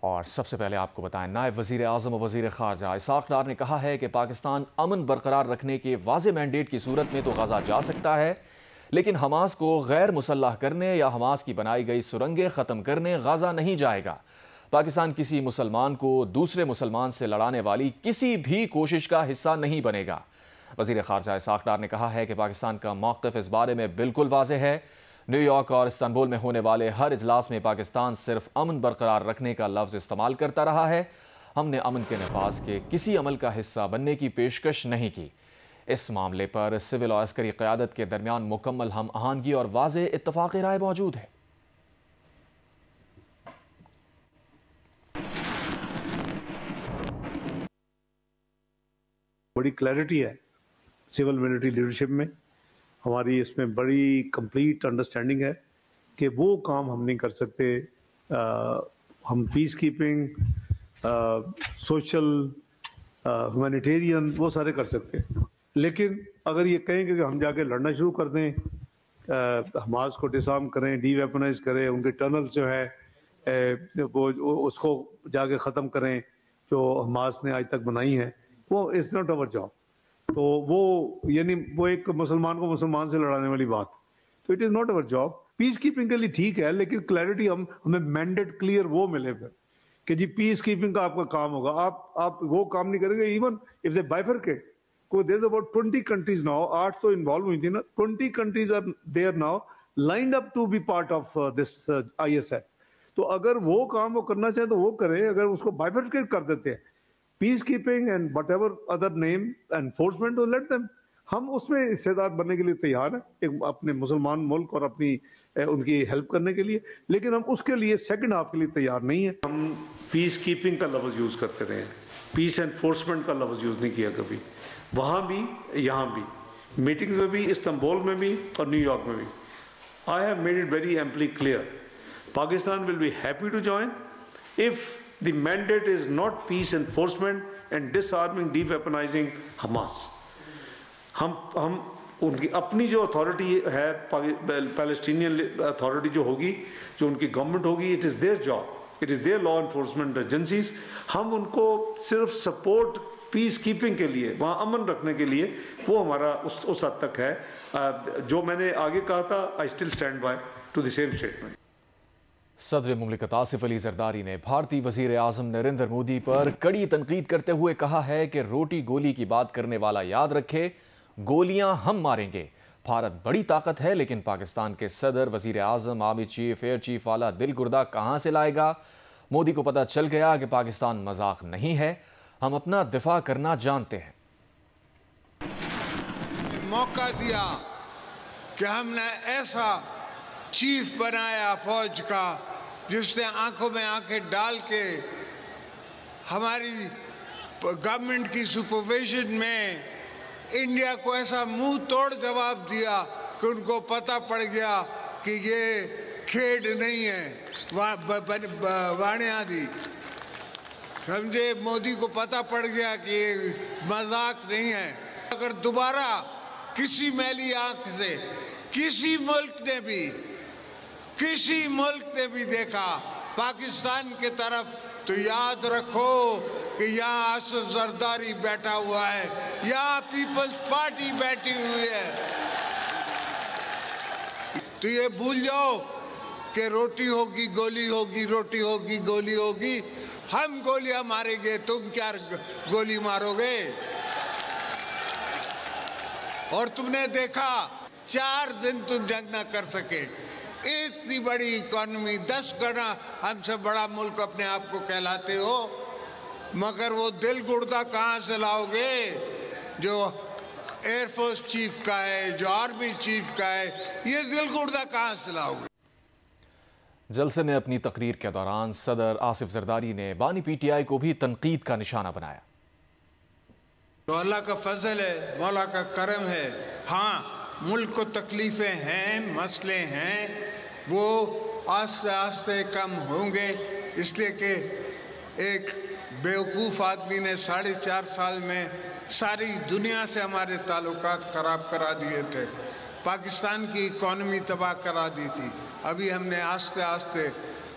اور سب سے پہلے آپ کو بتائیں، نائب وزیر اعظم و وزیر خارجہ اسحاق ڈار نے کہا ہے کہ پاکستان امن برقرار رکھنے کے واضح مینڈیٹ کی صورت میں تو غزہ جا سکتا ہے، لیکن حماس کو غیر مسلح کرنے یا حماس کی بنائی گئی سرنگیں ختم کرنے غزہ نہیں جائے گا۔ پاکستان کسی مسلمان کو دوسرے مسلمان سے لڑانے والی کسی بھی کوشش کا حصہ نہیں بنے گا۔ وزیر خارجہ اسحاق ڈار نے کہا ہے کہ پاکستان کا موقف اس بارے میں بالکل واضح ہے۔ نیو یارک اور استنبول میں ہونے والے ہر اجلاس میں پاکستان صرف امن برقرار رکھنے کا لفظ استعمال کرتا رہا ہے۔ ہم نے امن کے نفاذ کے کسی عمل کا حصہ بننے کی پیشکش نہیں کی۔ اس معاملے پر سول اور عسکری قیادت کے درمیان مکمل ہم آہنگی اور واضح اتفاق رائے موجود ہے۔ بڑی کلیئرٹی ہے سول ملٹری لیڈرشپ میں، ہماری اس میں بڑی کمپلیٹ انڈرسٹینڈنگ ہے کہ وہ کام ہم نہیں کر سکتے۔ ہم پیس کیپنگ، سوشل، ہیومینیٹیرین وہ سارے کر سکتے ہیں، لیکن اگر یہ کہیں کہ ہم جا کے لڑنا شروع کر دیں، حماس کو ڈسارم کریں، ڈی ویپنائز کریں، ان کے ٹنلز جو ہے وہ اس کو جا کے ختم کریں جو حماس نے آج تک بنائی ہیں، وہ از ناٹ اوور جاب۔ تو وہ یعنی وہ ایک مسلمان کو مسلمان سے لڑانے والی بات، تو it is not our job. Piece keeping کے لیے ٹھیک ہے، لیکن کلیئرٹی ہمیں مینڈیٹ کلیئر وہ ملے پھر کہ جی پیس کیپنگ کا آپ کا کام ہوگا، آپ وہ کام نہیں کریں گے۔ Even if they bifurcate, there is about 20 countries now, 8 تو انوالو ہوئی تھی نا، 20 countries are there now lined up to be part of this ISF۔ تو اگر وہ کام وہ کرنا چاہے تو وہ کرے، اگر اس کو بائفرکیٹ کر دیتے ہیں پیس keeping and what ever other name enforcement, let them, ہم اس میں حصے دار بننے کے لیے تیار ہیں، ایک اپنے مسلمان ملک اور اپنی ان کی ہیلپ کرنے کے لیے، لیکن ہم اس کے لیے سیکنڈ ہاف کے لیے تیار نہیں ہیں۔ ہم پیس کیپنگ کا لفظ یوز کرتے رہے ہیں، پیس انفورسمنٹ کا لفظ یوز نہیں کیا کبھی، وہاں بھی یہاں بھی، میٹنگز میں بھی، استنبول میں بھی اور نیو یارک میں بھی۔ I have made it very amply clear. Pakistan will be happy to join if the mandate is not peace enforcement and disarming, de-weaponizing Hamas. ہم ان کی اپنی جو اتھارٹی ہے، پیلسٹینین اتھارٹی جو ہوگی، جو ان کی گورنمنٹ ہوگی، it is there job, it is there law enforcement agencies. ہم ان کو صرف سپورٹ پیس کیپنگ کے لیے، وہاں امن رکھنے کے لیے، وہ ہمارا اس حد تک ہے۔ جو میں نے آگے کہا تھا، I still stand by to the same statement. صدر مملکت آصف علی زرداری نے بھارتی وزیر اعظم نریندر مودی پر کڑی تنقید کرتے ہوئے کہا ہے کہ روٹی گولی کی بات کرنے والا یاد رکھے، گولیاں ہم ماریں گے۔ بھارت بڑی طاقت ہے، لیکن پاکستان کے صدر، وزیر اعظم، آرمی چیف، ایئر چیف والا دل گردہ کہاں سے لائے گا؟ مودی کو پتہ چل گیا کہ پاکستان مذاق نہیں ہے، ہم اپنا دفاع کرنا جانتے ہیں۔ موقع دیا کہ ہم نے ایسا چیف بنایا فوج کا جس نے آنکھوں میں آنکھیں ڈال کے ہماری گورنمنٹ کی سپرویژن میں انڈیا کو ایسا منہ توڑ جواب دیا کہ ان کو پتہ پڑ گیا کہ یہ کھیڈ نہیں ہے، وانیاں دی سمجھے۔ مودی کو پتہ پڑ گیا کہ یہ مذاق نہیں ہے۔ اگر دوبارہ کسی میلی آنکھ سے کسی ملک نے بھی دیکھا پاکستان کے طرف، تو یاد رکھو کہ یہاں آصف زرداری بیٹھا ہوا ہے، یہاں پیپلز پارٹی بیٹھی ہوئی ہے۔ تو یہ بھول جاؤ کہ روٹی ہوگی گولی ہوگی، روٹی ہوگی گولی ہوگی، ہم گولیاں ماریں گے، تم کیا گولی مارو گے؟ اور تم نے دیکھا 4 دن تم جنگ نہ کر سکے، اتنی بڑی اکانومی، 10 گنا ہم سے بڑا ملک اپنے آپ کو کہلاتے ہو، مگر وہ دل گردہ کہاں سے لاؤ گے جو ایئر فورس چیف کا ہے، جو آرمی چیف کا ہے؟ یہ دل گردہ کہاں سے لاؤ گے؟ جلسے میں اپنی تقریر کے دوران صدر آصف زرداری نے بانی PTI کو بھی تنقید کا نشانہ بنایا۔ تو اللہ کا فضل ہے، مولا کا کرم ہے۔ ہاں، ملک کو تکلیفیں ہیں، مسئلے ہیں، وہ آہستہ آہستہ کم ہوں گے، اس لیے کہ ایک بیوقوف آدمی نے 4.5 سال میں ساری دنیا سے ہمارے تعلقات خراب کرا دیے تھے، پاکستان کی اکانومی تباہ کرا دی تھی۔ ابھی ہم نے آہستہ آہستہ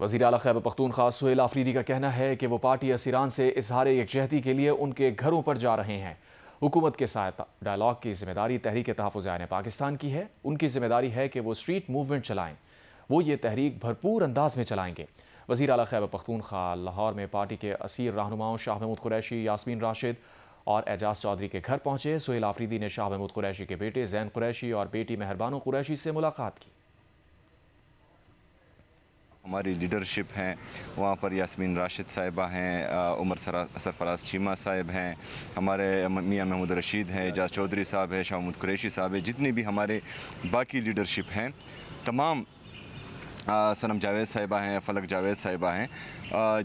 وزیر اعلیٰ خیبر پختونخوا سہیل آفریدی کا کہنا ہے کہ وہ پارٹی اسیران سے اظہار یکجہتی کے لیے ان کے گھروں پر جا رہے ہیں۔ حکومت کے ساتھ ڈائلاگ کی ذمہ داری تحریک تحفظ عین پاکستان کی ہے۔ ان کی ذمہ داری ہے کہ وہ اسٹریٹ موومنٹ چلائیں۔ وہ یہ تحریک بھرپور انداز میں چلائیں گے۔ وزیر اعلیٰ خیبر پختونخوا لاہور میں پارٹی کے اسیر رہنماؤں شاہ محمود قریشی، یاسمین راشد اور اعجاز چودھری کے گھر پہنچے۔ سہیل آفریدی نے شاہ محمود قریشی کے بیٹے زین قریشی اور بیٹی مہربانو قریشی سے ملاقات کی۔ ہماری لیڈرشپ ہیں، وہاں پر یاسمین راشد صاحبہ ہیں، عمر سرفراز چیمہ صاحب ہیں، ہمارے میاں محمود رشید ہیں، اعجاز چودھری صاحب ہیں، شاہ محمود قریشی صاحب ہیں، جتنے بھی ہمارے باقی لیڈرشپ ہیں، تمام صنم جاوید صاحبہ ہیں، فلک جاوید صاحبہ ہیں،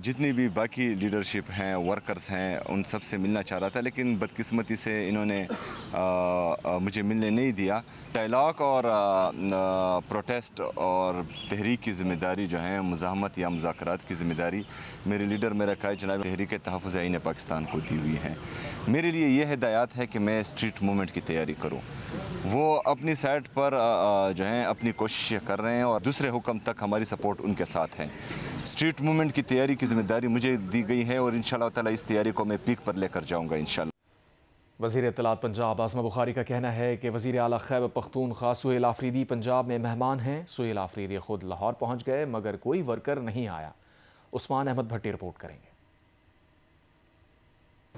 جتنی بھی باقی لیڈرشپ ہیں، ورکرز ہیں، ان سب سے ملنا چاہ رہا تھا، لیکن بدقسمتی سے انہوں نے مجھے ملنے نہیں دیا۔ ڈائلاگ اور پروٹیسٹ اور تحریک کی ذمہ داری جو ہے، مزاحمت یا مذاکرات کی ذمہ داری میرے لیڈر میرا قائد جناب تحریک تحفظ عین پاکستان کو دی ہوئی ہے۔ میرے لیے یہ ہدایات ہے کہ میں اسٹریٹ موومنٹ کی تیاری کروں۔ وہ اپنی سائٹ پر جو ہیں اپنی کوششیں کر رہے ہیں اور دوسرے حکم تک ہماری سپورٹ ان کے ساتھ ہے۔ اسٹریٹ موومنٹ کی تیاری کی ذمہ داری مجھے دی گئی ہے اور انشاءاللہ تعالی اس تیاری کو میں پیک پر لے کر جاؤں گا انشاءاللہ۔ وزیر اطلاعات پنجاب عاصمہ بخاری کا کہنا ہے کہ وزیر اعلیٰ خیبر پختونخوا سہیل آفریدی پنجاب میں مہمان ہیں۔ سہیل آفریدی خود لاہور پہنچ گئے مگر کوئی ورکر نہیں آیا۔ عثمان احمد بھٹی رپورٹ کریں گے۔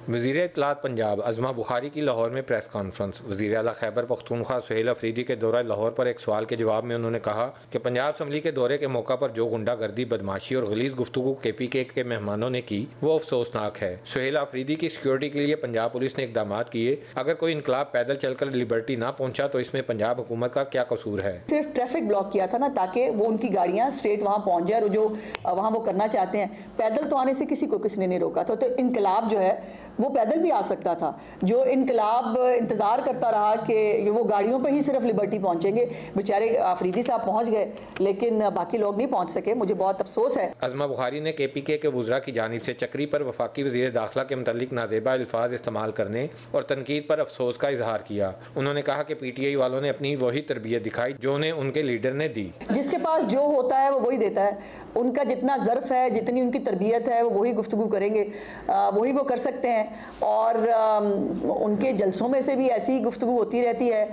وزیر اطلاعات پنجاب عاصمہ بخاری کی لاہور میں پریس کانفرنس۔ وزیر اعلیٰ خیبر پختونخوا سہیل آفریدی کے دورہ لاہور پر ایک سوال کے جواب میں انہوں نے کہا کہ پنجاب اسمبلی کے دورے کے موقع پر جو غنڈہ گردی، بدماشی اور غلیظ گفتگو KPK کے مہمانوں نے کی وہ افسوسناک ہے۔ سہیل آفریدی کی سیکیورٹی کے لیے پنجاب پولیس نے اقدامات کیے۔ اگر کوئی انقلاب پیدل چل کر لبرٹی نہ پہنچا تو اس میں پنجاب حکومت کا کیا قصور ہے؟ صرف ٹریفک بلاک کیا تھا نا، تاکہ وہ ان کی گاڑیاں اسٹریٹ وہاں پہنچ جائے اور جو وہاں وہ کرنا چاہتے ہیں۔ پیدل تو آنے سے کسی نے نہیں روکا تھا، تو انقلاب جو ہے وہ پیدل بھی آ سکتا تھا۔ جو انقلاب انتظار کرتا رہا کہ وہ گاڑیوں پہ ہی صرف لبرٹی پہنچیں گے، بیچارے آفریدی صاحب پہنچ گئے لیکن باقی لوگ نہیں پہنچ سکے۔ مجھے بہت افسوس ہے۔ عاصمہ بخاری نے KPK کے وزراء کی جانب سے چکری پر وفاقی وزیر داخلہ کے متعلق نازیبا الفاظ استعمال کرنے اور تنقید پر افسوس کا اظہار کیا۔ انہوں نے کہا کہ PTI والوں نے اپنی وہی تربیت دکھائی جو انہیں ان کے لیڈر نے دی۔ جس کے پاس جو ہوتا ہے وہ وہی دیتا ہے۔ ان کا جتنا ظرف ہے، جتنی ان کی تربیت ہے، وہ وہی گفتگو کریں گے، وہی وہ کر سکتے ہیں۔ اور ان کے جلسوں میں سے بھی ایسی گفتگو ہوتی رہتی ہے،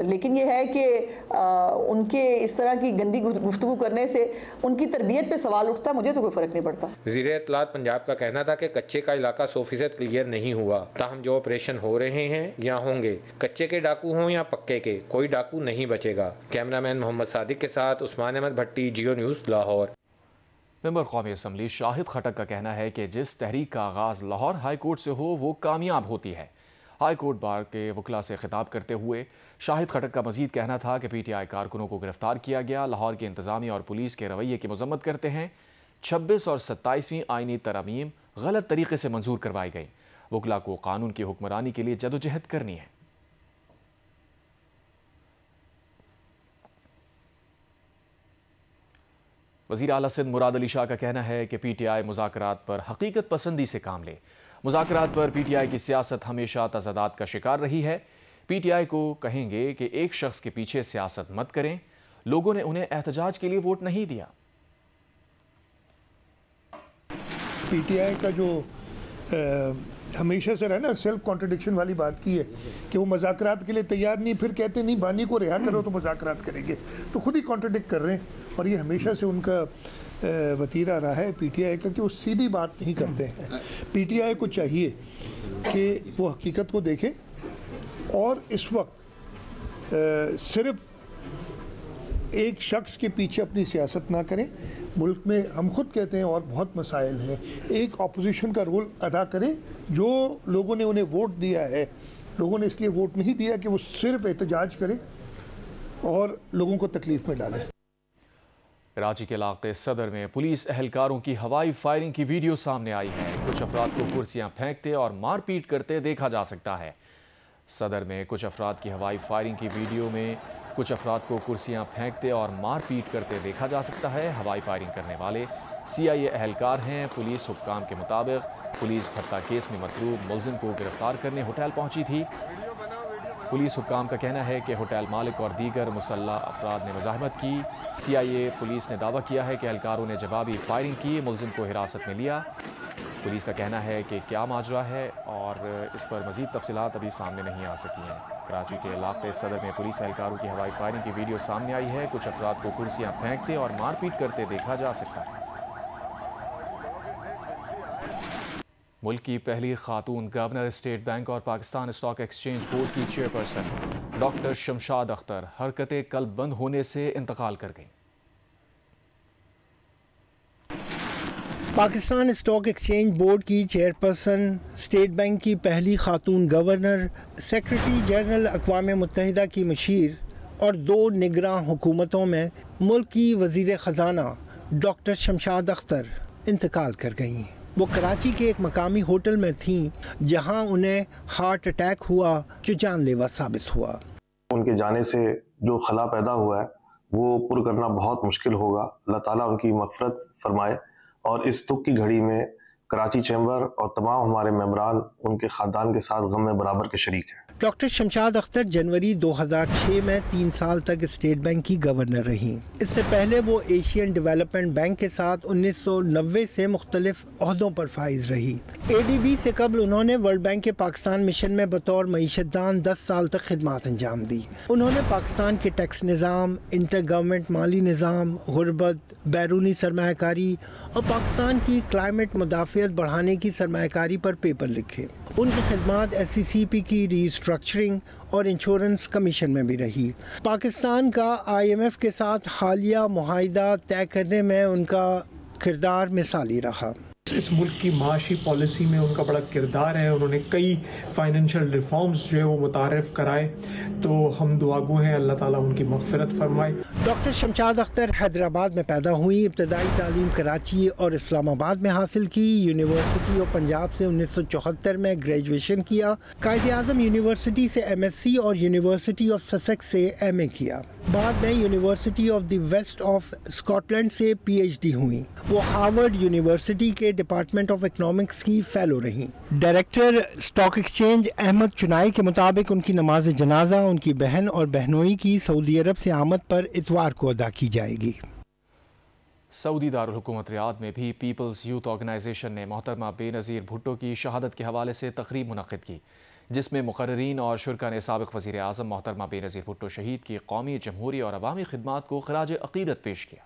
لیکن یہ ہے کہ ان کے اس طرح کی گندی گفتگو کرنے سے ان کی تربیت پہ سوال اٹھتا ہے۔ مجھے تو کوئی فرق نہیں پڑتا۔ وزیر اطلاعات پنجاب کا کہنا تھا کہ کچے کا علاقہ 100% کلیئر نہیں ہوا، تاہم جو آپریشن ہو رہے ہیں یا ہوں گے، کچے کے ڈاکو ہوں یا پکے کے، کوئی ڈاکو نہیں بچے گا۔ کیمرامین محمد صادق کے ساتھ عثمان احمد بھٹی، جیو نیوز، لاہور۔ ممبر قومی اسمبلی شاہد خٹک کا کہنا ہے کہ جس تحریک کا آغاز لاہور ہائی کورٹ سے ہو وہ کامیاب ہوتی ہے۔ ہائی کورٹ بار کے وکلاء سے خطاب کرتے ہوئے شاہد خٹک کا مزید کہنا تھا کہ PTI کارکنوں کو گرفتار کیا گیا۔ لاہور کی انتظامیہ اور پولیس کے رویے کی مذمت کرتے ہیں۔ 26 اور 27ویں آئینی ترامیم غلط طریقے سے منظور کروائی گئی۔ وکلاء کو قانون کی حکمرانی کے لیے جدوجہد کرنی ہے۔ وزیر اعلیٰ سندھ مراد علی شاہ کا کہنا ہے کہ PTI مذاکرات پر حقیقت پسندی سے کام لے۔ مذاکرات پر PTI کی سیاست ہمیشہ تضادات کا شکار رہی ہے۔ PTI کو کہیں گے کہ ایک شخص کے پیچھے سیاست مت کریں۔ لوگوں نے انہیں احتجاج کے لیے ووٹ نہیں دیا۔ PTI کا جو ہمیشہ سے رہا نا، سیلف کانٹرڈکشن والی بات کی ہے کہ وہ مذاکرات کے لیے تیار نہیں، پھر کہتے نہیں بانی کو رہا کرو تو مذاکرات کریں گے، تو خود ہی کانٹرڈکٹ کر رہے ہیں۔ اور یہ ہمیشہ سے ان کا وتیرہ رہا ہے PTI کا کہ وہ سیدھی بات نہیں کرتے ہیں۔ PTI کو چاہیے کہ وہ حقیقت کو دیکھیں اور اس وقت صرف ایک شخص کے پیچھے اپنی سیاست نہ کریں۔ ملک میں ہم خود کہتے ہیں اور بہت مسائل ہیں، ایک اپوزیشن کا رول ادا کریں۔ جو لوگوں نے انہیں ووٹ دیا ہے، لوگوں نے اس لیے ووٹ نہیں دیا کہ وہ صرف احتجاج کریں اور لوگوں کو تکلیف میں ڈالیں۔ کراچی کے علاقے صدر میں پولیس اہلکاروں کی ہوائی فائرنگ کی ویڈیو سامنے آئی ہے۔ کچھ افراد کو کرسیاں پھینکتے اور مار پیٹ کرتے دیکھا جا سکتا ہے۔ صدر میں کچھ افراد کی ہوائی فائرنگ کی ویڈیو میں کچھ افراد کو کرسیاں پھینکتے اور مار پیٹ کرتے دیکھا جا سکتا ہے۔ ہوائی فائرنگ کرنے والے CIA اہلکار ہیں۔ پولیس حکام کے مطابق پولیس بھٹہ کیس میں مطلوب ملزم کو گرفتار کرنے ہوٹل پہنچی تھی۔ پولیس حکام کا کہنا ہے کہ ہوٹل مالک اور دیگر مسلح افراد نے مزاحمت کی۔ CIA پولیس نے دعویٰ کیا ہے کہ اہلکاروں نے جوابی فائرنگ کی، ملزم کو حراست میں لیا۔ پولیس کا کہنا ہے کہ کیا ماجرا ہے اور اس پر مزید تفصیلات ابھی سامنے نہیں آ سکی ہیں۔ کراچی کے علاقے صدر میں پولیس اہلکاروں کی ہوائی فائرنگ کی ویڈیو سامنے آئی ہے۔ کچھ افراد کو کرسیاں پھینکتے اور مار پیٹ کرتے دیکھا جا سکتا ہے۔ ملک کی پہلی خاتون گورنر اسٹیٹ بینک اور پاکستان اسٹاک ایکسچینج بورڈ کی چیئرپرسن ڈاکٹر شمشاد اختر حرکت قلب بند ہونے سے انتقال کر گئیں۔ پاکستان اسٹاک ایکسچینج بورڈ کی چیئرپرسن، اسٹیٹ بینک کی پہلی خاتون گورنر، سیکرٹری جنرل اقوام متحدہ کی مشیر اور 2 نگراں حکومتوں میں ملک کی وزیر خزانہ ڈاکٹر شمشاد اختر انتقال کر گئیں۔ وہ کراچی کے ایک مقامی ہوٹل میں تھیں جہاں انہیں ہارٹ اٹیک ہوا جو جان لیوا ثابت ہوا۔ ان کے جانے سے جو خلا پیدا ہوا ہے وہ پر کرنا بہت مشکل ہوگا۔ اللہ تعالیٰ ان کی مغفرت فرمائے، اور اس دکھ کی گھڑی میں کراچی چیمبر اور تمام ہمارے ممبران ان کے خاندان کے ساتھ غم میں برابر کے شریک ہیں۔ ڈاکٹر شمشاد اختر جنوری 2006 میں 3 سال تک اسٹیٹ بینک کی گورنر رہیں۔ اس سے پہلے وہ ایشین ڈیولپمنٹ بینک کے ساتھ 1990 سے مختلف عہدوں پر فائز رہی۔ ADB سے قبل انہوں نے ورلڈ بینک کے پاکستان مشن میں بطور معیشت دان 10 سال تک خدمات انجام دی۔ انہوں نے پاکستان کے ٹیکس نظام، انٹر گورنمنٹ مالی نظام، غربت، بیرونی سرمایہ کاری اور پاکستان کی کلائمیٹ مدافعت بڑھانے کی سرمایہ کاری پر پیپر لکھے۔ ان کی خدمات SCCP کی ری اسٹرکچرنگ اور انشورنس کمیشن میں بھی رہی۔ پاکستان کا IMF کے ساتھ حالیہ معاہدہ طے کرنے میں ان کا کردار مثالی رہا۔ اس ملک کی معاشی پالیسی میں ان کا بڑا کردار ہے۔ انہوں نے کئی فائنینشیل ریفارمز جو ہے وہ متعارف کرائے، تو ہم دعا گو ہیں اللہ تعالیٰ ان کی مغفرت فرمائے۔ ڈاکٹر شمشاد اختر حیدرآباد میں پیدا ہوئی، ابتدائی تعلیم کراچی اور اسلام آباد میں حاصل کی۔ یونیورسٹی آف پنجاب سے 1974 میں گریجویشن کیا۔ قائد اعظم یونیورسٹی سے MSc اور یونیورسٹی آف سسیکس سے MA کیا۔ بعد میں university of the West of Scotland سے PhD ہوئی۔ وہ ہارورڈ یونیورسٹی کے ڈپارٹمنٹ آف اکنامکس کی فیلو رہیں۔ Director stock exchange Ahmed Chinoy کے مطابق ان کی نماز جنازہ ان کی بہن اور بہنوئی کی سعودی عرب سے آمد پر اتوار کو ادا کی جائے گی۔ سعودی دارالحکومت ریاض میں بھی پیپلز یوتھ آرگنائزیشن نے محترمہ بے نظیر بھٹو کی شہادت کے حوالے سے تقریب منعقد کی، جس میں مقررین اور شرکاء نے سابق وزیر اعظم محترمہ بے نظیر بھٹو شہید کی قومی، جمہوری اور عوامی خدمات کو خراج عقیدت پیش کیا۔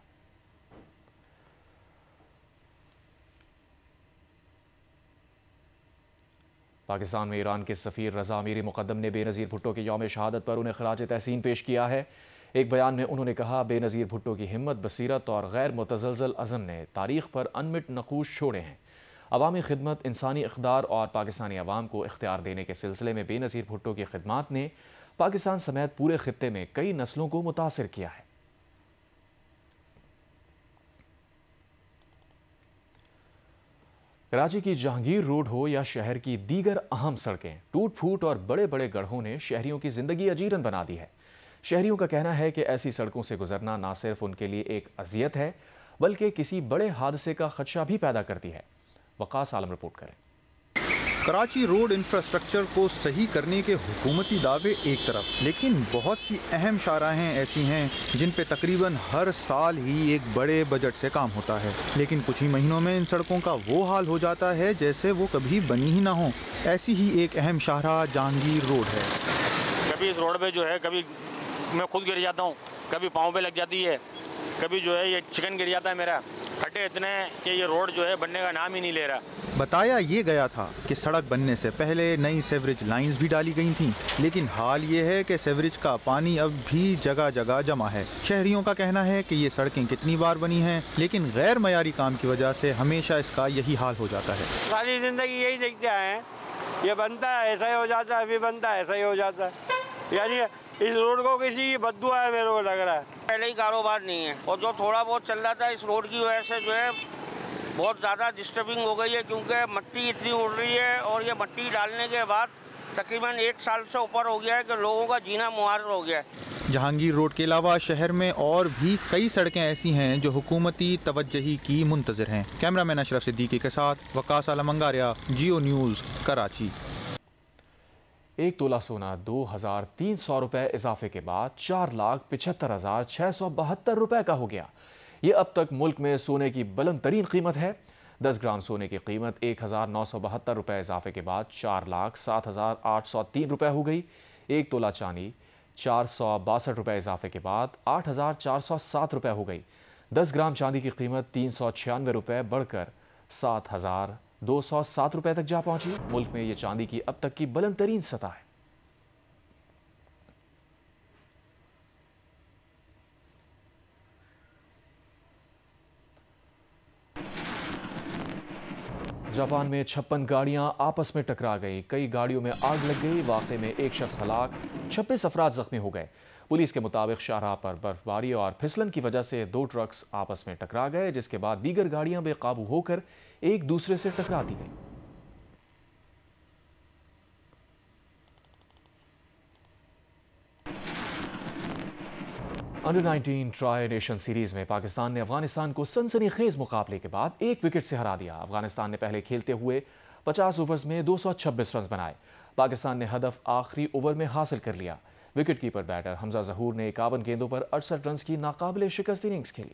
پاکستان میں ایران کے سفیر رضا امیری مقدم نے بے نظیر بھٹو کے یوم شہادت پر انہیں خراج تحسین پیش کیا ہے۔ ایک بیان میں انہوں نے کہا، بے نظیر بھٹو کی ہمت، بصیرت اور غیر متزلزل عزم نے تاریخ پر انمٹ نقوش چھوڑے ہیں۔ عوامی خدمت، انسانی اقدار اور پاکستانی عوام کو اختیار دینے کے سلسلے میں بے نظیر بھٹو کی خدمات نے پاکستان سمیت پورے خطے میں کئی نسلوں کو متاثر کیا ہے۔ کراچی کی جہانگیر روڈ ہو یا شہر کی دیگر اہم سڑکیں، ٹوٹ پھوٹ اور بڑے بڑے گڑھوں نے شہریوں کی زندگی اجیرن بنا دی ہے۔ شہریوں کا کہنا ہے کہ ایسی سڑکوں سے گزرنا نہ صرف ان کے لیے ایک اذیت ہے بلکہ کسی بڑے حادثے کا خدشہ بھی پیدا کرتی ہے۔ وقاص عالم رپورٹ کریں۔ کراچی روڈ انفراسٹرکچر کو صحیح کرنے کے حکومتی دعوے ایک طرف، لیکن بہت سی اہم شاہراہیں ایسی ہیں جن پہ تقریباً ہر سال ہی ایک بڑے بجٹ سے کام ہوتا ہے، لیکن کچھ ہی مہینوں میں ان سڑکوں کا وہ حال ہو جاتا ہے جیسے وہ کبھی بنی ہی نہ ہوں۔ ایسی ہی ایک اہم شاہراہ جہانگیر روڈ ہے۔ کبھی اس روڈ پہ جو ہے کبھی میں خود گر جاتا ہوں، کبھی پاؤں پہ لگ جاتی ہے، کبھی جو ہے یہ چکن گر جاتا ہے میرا۔ کھڈے اتنے ہیں کہ یہ روڈ جو ہے بننے کا نام ہی نہیں لے رہا۔ بتایا یہ گیا تھا کہ سڑک بننے سے پہلے نئی سیوریج لائنز بھی ڈالی گئی تھیں، لیکن حال یہ ہے کہ سیوریج کا پانی اب بھی جگہ جگہ جمع ہے۔ شہریوں کا کہنا ہے کہ یہ سڑکیں کتنی بار بنی ہیں، لیکن غیر معیاری کام کی وجہ سے ہمیشہ اس کا یہی حال ہو جاتا ہے۔ ساری زندگی یہی دیکھتے آئے ہیں، یہ بنتا ہے ایسا ہی ہو جاتا ہے، ابھی بنتا ہے ایسا ہی ہو جاتا ہے۔ یعنی اس روڈ کو کسی کی بددعا ہے، میرے کو لگ رہا ہے۔ پہلے ہی کاروبار نہیں ہے، اور جو تھوڑا بہت چل رہا تھا اس روڈ کی وجہ سے جو ہے بہت زیادہ ڈسٹربنگ ہو گئی ہے، کیونکہ مٹی اتنی اڑ رہی ہے، اور یہ مٹی ڈالنے کے بعد تقریباً 1 سال سے اوپر ہو گیا ہے کہ لوگوں کا جینا معرر ہو گیا ہے۔ جہانگیر روڈ کے علاوہ شہر میں اور بھی کئی سڑکیں ایسی ہیں جو حکومتی توجہی کی منتظر ہیں۔ کیمرہ مین اشرف صدیقی کے ساتھ وقاص عالم انگاریہ، جیو نیوز، کراچی۔ ایک تولہ سونا 2,300 روپے اضافے کے بعد 4,75,672 روپے کا ہو گیا۔ یہ اب تک ملک میں سونے کی بلند ترین قیمت ہے۔ 10 گرام سونے کی قیمت 1,972 روپے اضافے کے بعد 4,07,803 روپے ہو گئی۔ ایک تولہ چاندی 462 روپے اضافے کے بعد 8,407 روپے ہو گئی۔ 10 گرام چاندی کی قیمت 396 روپے بڑھ کر 7,207 روپے تک جا پہنچی۔ ملک میں یہ چاندی کی اب تک کی بلند ترین سطح ہے۔ جاپان میں 56 گاڑیاں آپس میں ٹکرا گئی، کئی گاڑیوں میں آگ لگ گئی۔ واقعے میں ایک شخص ہلاک، 26 افراد زخمی ہو گئے۔ پولیس کے مطابق شاہراہ پر برف باری اور پھسلن کی وجہ سے 2 ٹرکس آپس میں ٹکرا گئے، جس کے بعد دیگر گاڑیاں بے قابو ہو کر ایک دوسرے سے ٹکراتی گئیں۔ انڈر 19 ٹرائی نیشن سیریز میں پاکستان نے افغانستان کو سنسنی خیز مقابلے کے بعد 1 وکٹ سے ہرا دیا۔ افغانستان نے پہلے کھیلتے ہوئے 50 اوورز میں 226 رنز بنائے۔ پاکستان نے ہدف آخری اوور میں حاصل کر لیا۔ وکٹ کیپر بیٹر حمزہ ظہور نے 51 گیندوں پر 68 رنز کی ناقابل شکست اننگز کھیلی۔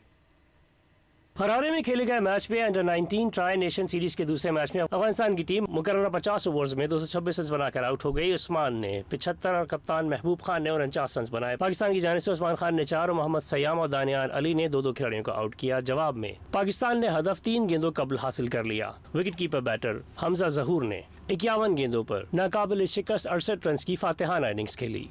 ہرارے میں کھیلے گئے میچ میں انڈر 19 ٹرائی نیشن سیریز کے دوسرے میچ میں افغانستان کی ٹیم مقررہ 50 اوورز میں 226 رنز بنا کر آؤٹ ہو گئی۔ عثمان نے 75 اور کپتان محبوب خان نے 49 رنز بنائے۔ پاکستان کی جانب سے عثمان خان نے 4 اور محمد سیام اور دانیال علی نے 2 کھلاڑیوں کو آؤٹ کیا۔ جواب میں پاکستان نے ہدف 3 گیندوں قبل حاصل کر لیا۔ وکٹ کیپر بیٹر حمزہ ظہور نے 51 گیندوں پر ناقابل شکست 68 رنز کی فاتحانہ اننگز کھیلی۔